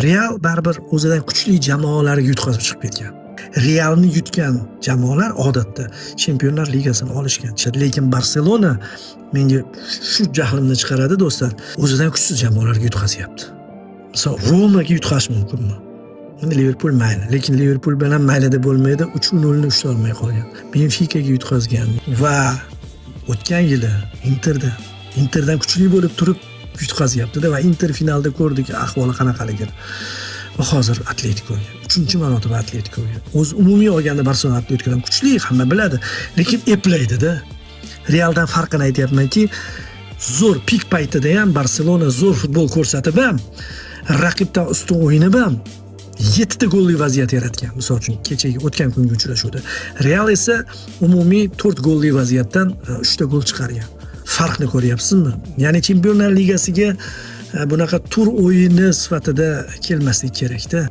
Real baribir o'zidan kuchli jamoalarga yutqazib chiqib ketgan. Realni yutgan jamoalar odatda Chempionlar Ligasini olishgan. Lekin Barselona menga shu jahlimni chiqaradi do'stlar. O'zidan kuchsiz jamoalarga yutqazyapti. Misol Romaga yutqazish mumkinmi? Endi Liverpool mayli, lekin Liverpool bilan maylida bo'lmaydi, 3-0 ni ushlay olmay qolgan. Benficaga yutqazgan va o'tgan yili Interdan kuchli bo'lib turib yutqazyapti-da va Inter finalda ko'rdik ahvoli qanaqaligini. Va hozir Atleticoga, 3-marotaba Atleticoga. O'z umumiy olganda Barselona Atleticodan kuchli, hamma biladi, lekin eplaydi-da. Realdan farqini aytayapmanki, zo'r pik paytida ham Barselona zo'r futbol ko'rsatib ham, raqibdan ustun o'ynab ham 7 ta golli vaziyat yaratgan. Misol uchun kechagi o'tgan kungi uchrashuvda. Real esa umumiy 4 golli vaziyatdan 3 ta gol chiqargan. Farqni ko'ryapsizmi? Ya'ni Chempionlar Ligasiga bunaqa tur o'yini sifatida kelmaslik kerak-da.